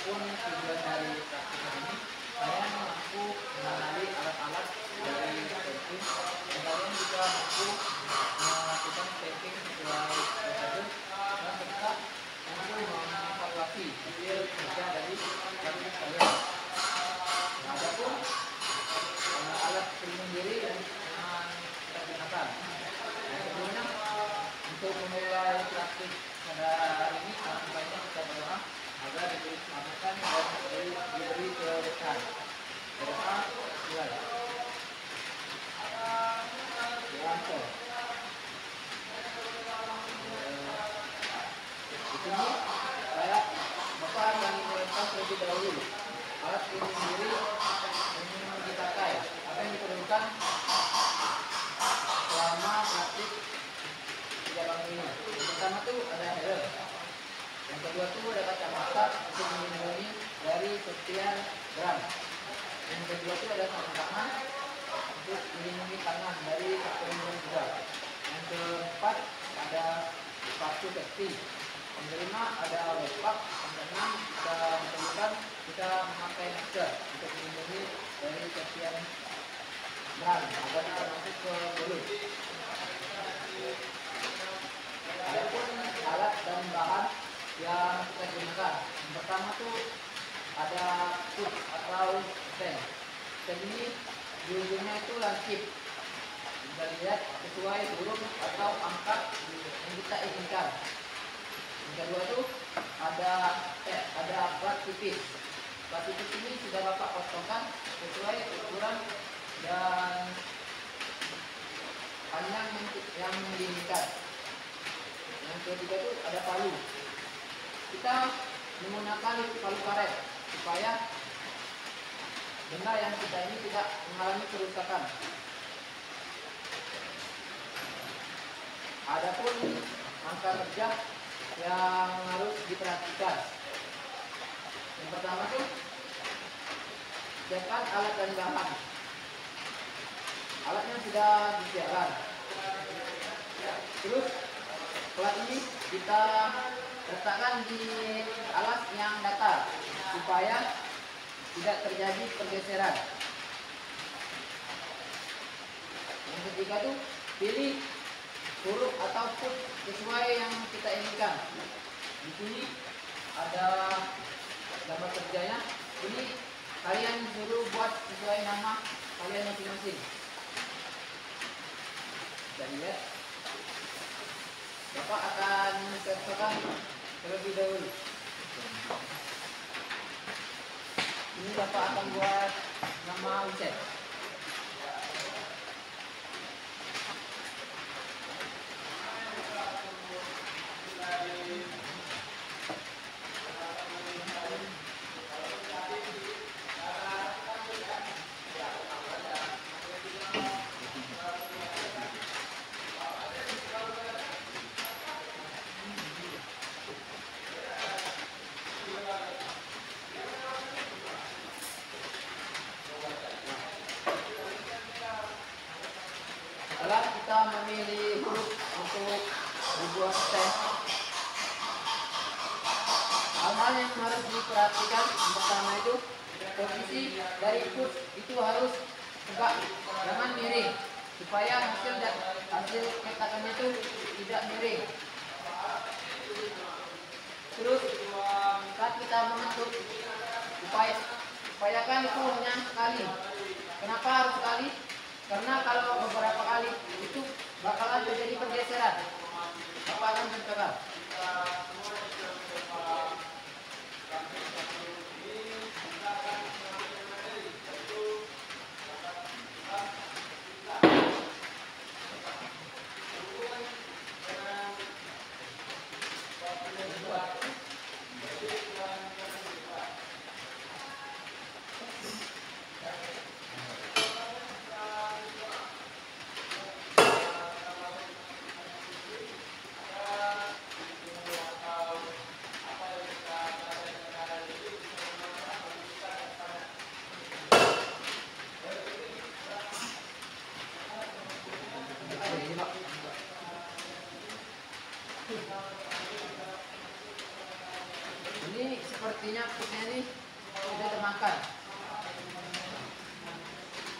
Adapun tujuan dari praktikum ini, kalian mampu mengenali alat-alat dari stamping dan kalian juga mampu melakukan stamping sesuai prosedur dan serta mampu mengevaluasi hasil kerja dari praktik kalian. Nah, adapun alat pelindung diri yang kita gunakan. Sebelumnya untuk memulai praktik pada hari ini, baiknya kita berdoa agar diberi keselamatan dan diberi keberkahan. Berdoa mulai. Yanto. Di sini saya Bapak akan melepaskan terlebih dahulu alat pelindung diri yang dipakai. Apa yang diperlukan selama praktik jalan ini? Yang pertama tuh ada helm. Yang kedua tuh ada kacamata untuk melindungi dari setiap gram. Yang kedua tuh ada sarung tangan untuk melindungi tangan dari perlindungan juga. Yang keempat ada sepatu safety. Yang kelima ada backpack. Yang keenam kita diperlukan kita memakai masker untuk melindungi dari setiap gram agar tidak masuk ke mulut. Adapun alat dan bahan yang kita gunakan, yang pertama tuh ada tube atau stand. Stand ini di ujungnya itu lancip, bisa dilihat sesuai huruf atau angka yang kita inginkan. Yang kedua tuh ada plat tipis. Plat tipis ini sudah Bapak potongkan sesuai ukuran dan panjang yang diinginkan. Yang ketiga itu ada palu. Kita menggunakan palu karet supaya benda yang kita ini tidak mengalami kerusakan. Adapun angka kerja yang harus diperhatikan. Yang pertama itu siapkan alat dan bahan. Alatnya sudah disediakan. Terus plat ini kita letakkan di alas yang datar supaya tidak terjadi pergeseran. Yang ketiga tuh pilih huruf atau foot sesuai yang kita inginkan. Di sini ada gambar kerjanya. Ini kalian suruh buat sesuai nama kalian masing-masing. Bisa dilihat. Bapak akan mencontohkan terlebih dahulu. Ini Bapak akan buat nama Ucet. Setelah kita memilih huruf untuk dibuat stand, hal-hal yang harus diperhatikan yang pertama itu posisi dari foot itu harus tegak, jangan miring, supaya hasil cetakannya itu tidak miring. Terus saat kita membentuk, upayakan itu hanya sekali. Kenapa harus sekali? Karena kalau beberapa kali itu bakalan terjadi pergeseran. Bapak akan contohkan. sepertinya putnya ini sudah termakan.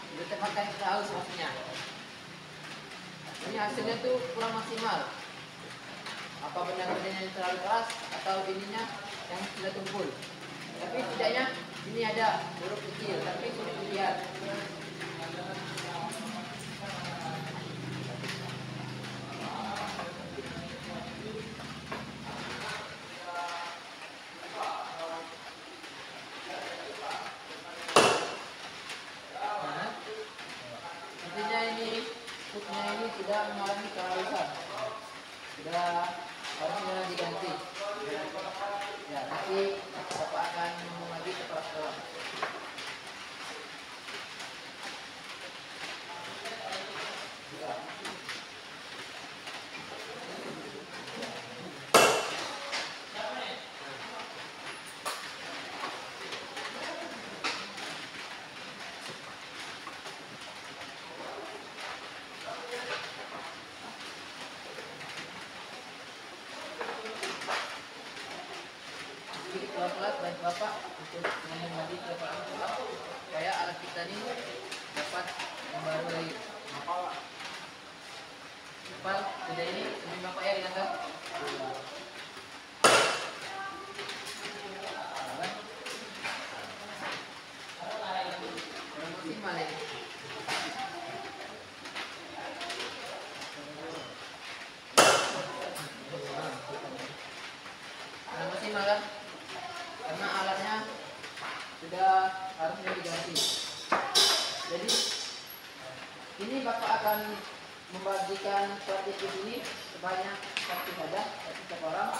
Sudah termakan kita haus maksudnya. Ini hasilnya tuh kurang maksimal. Apa benang-benangnya yang terlalu keras atau ininya yang sudah tumpul. Tapi setidaknya ini ada huruf kecil, tapi sulit dilihat. Intinya ini putnya ini tidak mengalami kehalusan, sudah harusnya diganti. Ya, nanti Bapak akan ngomong lagi ke kepala sekolah. Pelan-pelan bantu Bapak untuk ngomong lagi ke kepala sekolah supaya alat kita ini dapat membaru lagi. Bapak, sudah ini Bapak ya diantar. Maksimal ini. Maksimal kan? Karena alatnya sudah harusnya diganti. Jadi ini Bapak akan membagikan praktik ini sebanyak satu saja, satu orang.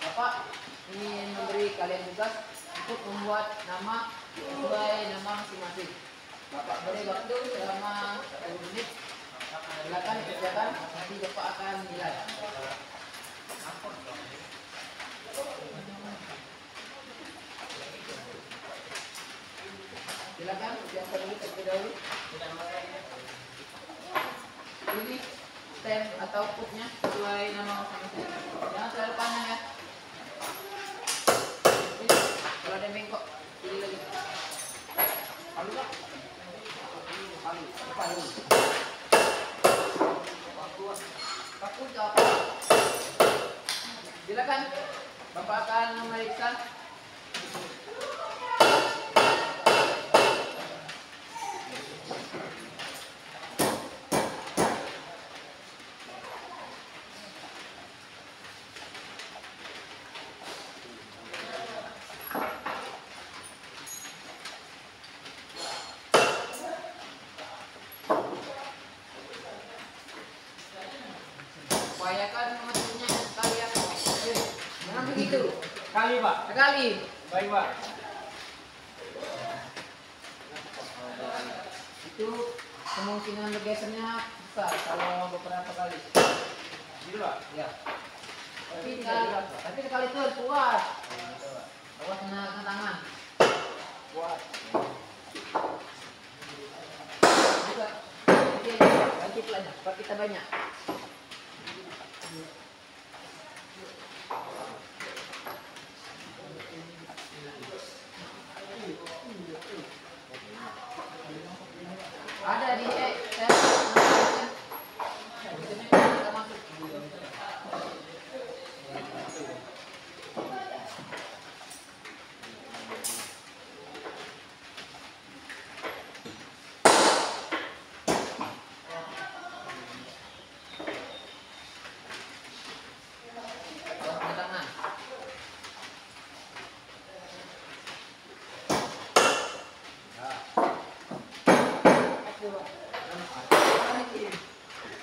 Bapak ingin memberi kalian tugas untuk membuat nama sesuai nama masing-masing. Bapak beri waktu selama 10 menit. Silakan dikerjakan, nanti Bapak akan nilai. Silakan siapkan dulu terlebih dahulu. Ini stem atau putnya sesuai nama masing-masing. Jangan terlalu panjang ya. Ini kalau ada bengkok, pilih lagi. Palu pak? Palu. Palu. Paku apa? Silakan. Bapak akan memeriksa. Upayakan memetiknya sekali ya. Jangan begitu. Sekali Pak. Sekali. Baik Pak. Itu kemungkinan bergesernya besar kalau beberapa kali. Gitu Pak. Ya. Tapi sekali itu kuat. Awas kena tangan. Kuat. Juga. Ganti pelanya. Pak kita banyak. Ada di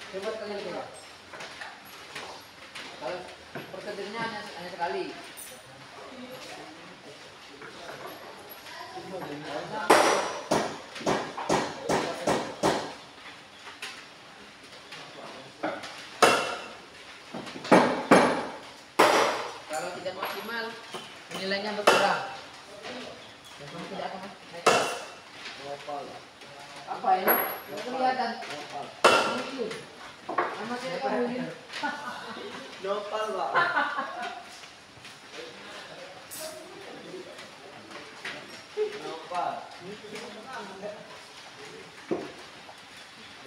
coba kalian coba. Kalau prosedurnya hanya sekali. Kalau tidak maksimal, nilainya berkurang. Memang tidak akan naik. Apa ini? Tidak kelihatan. Mungkin. Nama saya Kamulin. Nopal Pak.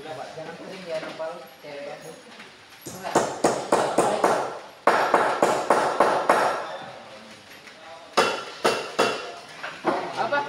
Udah Pak. Jangan sering ya nempel cewek. Enggak. Apa?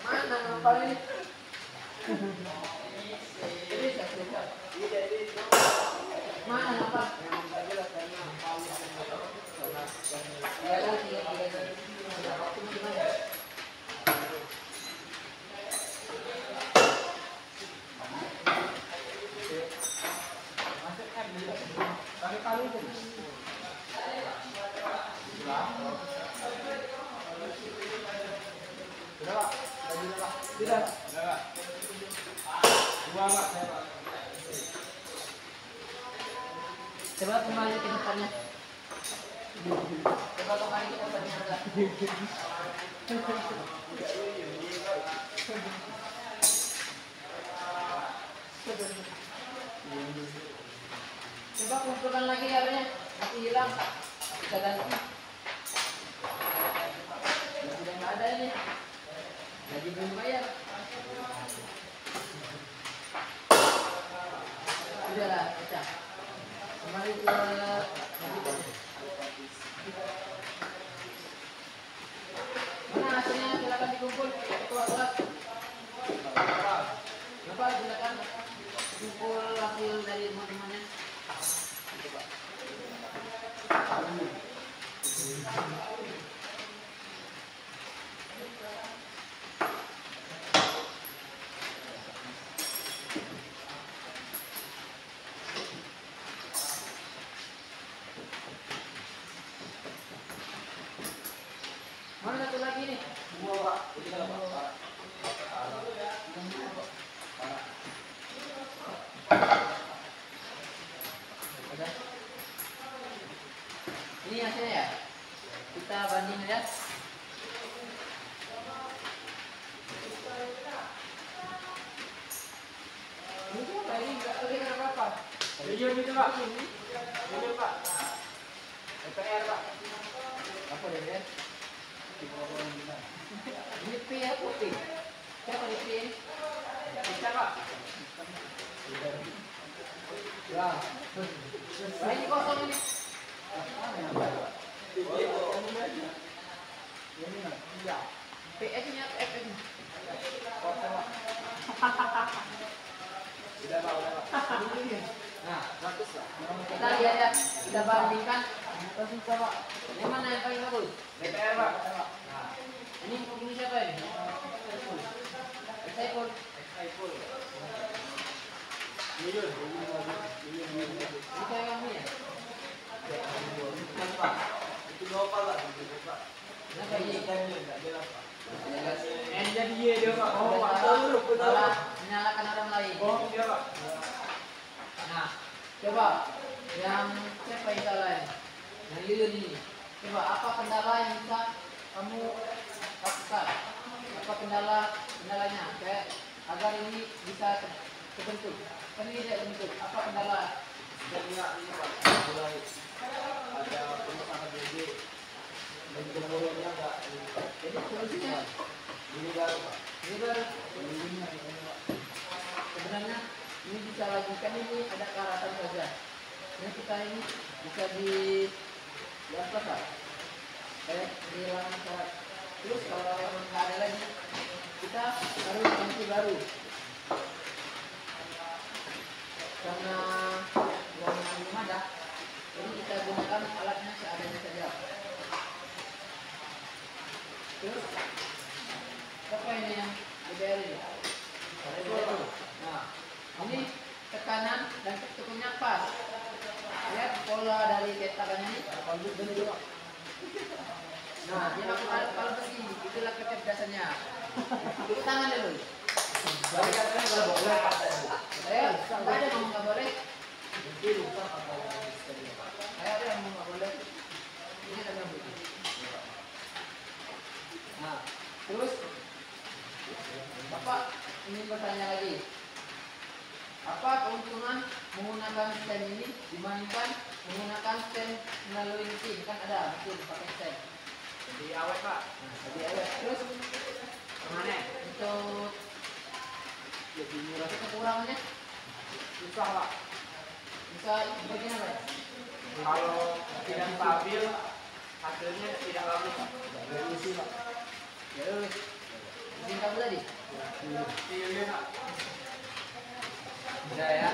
Mana nempel ini? Mana nempel? Ya lagi ya. Kali-kali itu. Sudah Pak. Sudah Pak. Sudah. Sudah Pak. Dua Pak, saya Pak. Coba kembali ke depannya. Coba kembali ke depannya agak. Coba kumpulkan lagi kabelnya, masih hilang. Bisa ganti. Sudah nggak ada ini. Jadi belum bayar. Sudahlah, pecah. Kembali ke mana hasilnya? Silakan dikumpul. Ketua kelas. Bapak silakan kumpul hasil dari teman-temannya. Mana satu lagi nih? Dua Pak. Tiga Pak. Ada. Ini hasilnya ya. Kita banding ya. Ini apa ini? Enggak terlihat apa-apa. Jujur gitu Pak. Jujur Pak. DPR Pak. Apa dia? Ini P ya putih. Siapa di P ini? Bisa Pak. Ya. Nah, ini kosong ini. PS nya FF nya. Udah Pak, udah Pak. Nah, Bagus Pak. kita lihat ya, kita bandingkan. Terus coba, yang mana yang paling bagus? DPR Pak. Nah, ini siapa ini? Saiful. Jujur. Ini saya kamu ya? Bukan Pak. Itu global Pak. Kenapa ini? Enggak jelas Pak. N Jadi dia Pak. Oh, Pak. salah menyalahkan orang lain. Oh, iya Pak. Nah, coba yang siapa yang salah ini? Yang Yuyun ini. Coba apa kendala yang bisa kamu lakukan? Apa kendalanya? Kayak agar ini bisa terbentuk. Kan ini tidak terbentuk. Apa kendala? Jadinya ini Pak. Mulai ada pengusaha BD. Dan kemudiannya enggak. Jadi solusinya Ini baru Pak. ini baru. Sebenarnya ini bisa lakukan ini ada karatan saja. Ini kita ini bisa di apa Pak? Kayak kehilangan syarat. Terus kalau nggak ada lagi, kita harus ganti baru. Karena uang yang belum ada, jadi kita gunakan alatnya seadanya saja. Terus apa ini yang DPR ini? Nah, ini tekanan dan tekunnya pas. Lihat pola dari petakannya ini. Nah, dia kalau begini, itulah kecerdasannya. Tepuk tangan dulu. Tadi katanya nggak boleh katanya. Nggak ada ngomong nggak boleh. Mungkin lupa katanya. Saya ada ngomong nggak boleh. Ini ada yang begini. Nah, terus Bapak ingin bertanya lagi. Apa keuntungan menggunakan stem ini dibandingkan menggunakan stem melalui mesin? Kan ada mesin pakai stem. Jadi awet Pak. Nah, jadi awet. Terus Kemana? untuk lebih murah itu kekurangannya Susah Pak. bisa bagian apa ya? Kalau tidak stabil, hasilnya tidak bagus Pak. Revolusi Pak. Ya lulus. Mesin kamu tadi? Iya Pak. Udah ya.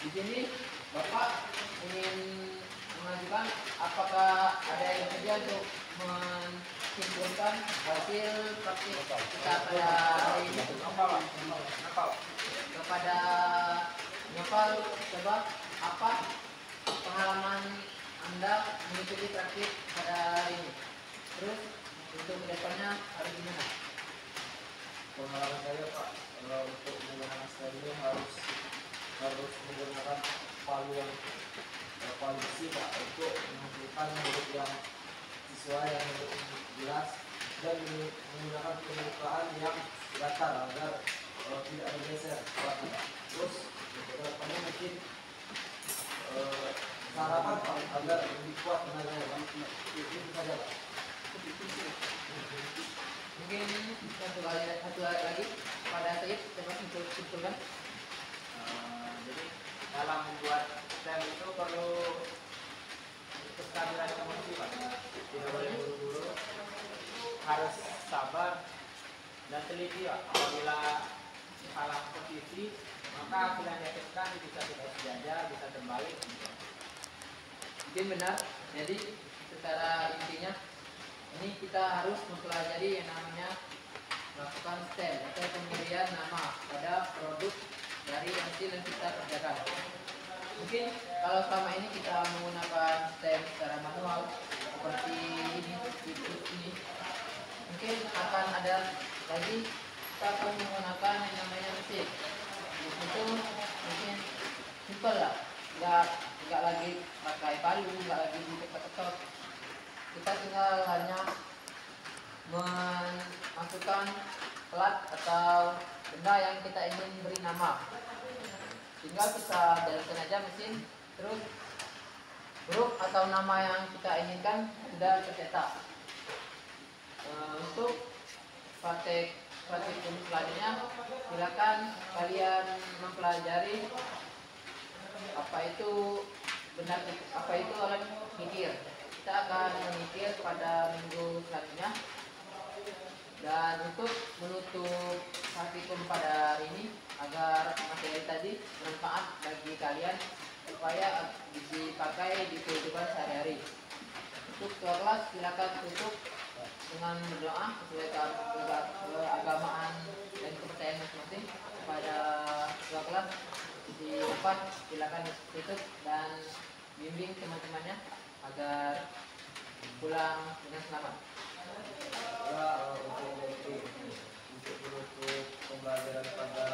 Di sini Bapak ingin mengajukan apakah ada yang kerja untuk mensinkronkan hasil praktik kita pada hari ini kepada Nyopal. Coba apa pengalaman Anda mengikuti praktik pada hari ini? Terus untuk kedepannya harus gimana? Pengalaman saya Pak, untuk menggunakan stem ini harus menggunakan palu yang palu besi Pak, untuk menghasilkan bentuk yang sesuai yang jelas, dan menggunakan permukaan yang datar agar tidak bergeser Pak. Terus kedepannya mungkin sarapan Pak, agar lebih kuat tenaganya Pak. Itu saja Pak. Mungkin satu lagi pada Said, coba simpulkan. Jadi dalam membuat stem itu perlu kestabilan emosi Pak. Tidak boleh buru-buru, harus sabar dan teliti Pak. Apabila salah posisi, maka hasil yang dihasilkan bisa tidak sejajar, bisa terbalik. Mungkin benar. Jadi secara intinya ini kita harus mempelajari yang namanya melakukan stem atau pemberian nama pada produk dari hasil yang kita kerjakan. Mungkin kalau selama ini kita menggunakan stem secara manual seperti ini, mungkin akan ada lagi kita akan menggunakan yang namanya mesin. Itu mungkin simpel lah, nggak lagi pakai palu, nggak lagi diketok-ketok. Kita tinggal hanya memasukkan plat atau benda yang kita ingin beri nama. Tinggal kita jalankan aja mesin, terus huruf atau nama yang kita inginkan sudah tercetak. Untuk praktek selanjutnya, silakan kalian mempelajari apa itu benar, apa itu alat mikir. Kita akan memikir pada minggu selanjutnya. Dan untuk menutup praktikum pada hari ini, agar materi tadi bermanfaat bagi kalian supaya dipakai di kehidupan sehari-hari. Untuk ketua kelas silakan tutup dengan berdoa sesuai keagamaan dan kepercayaan masing-masing. Kepada ketua kelas di depan silakan tutup dan bimbing teman-temannya agar pulang dengan selamat. Ya, untuk menutup pembelajaran pada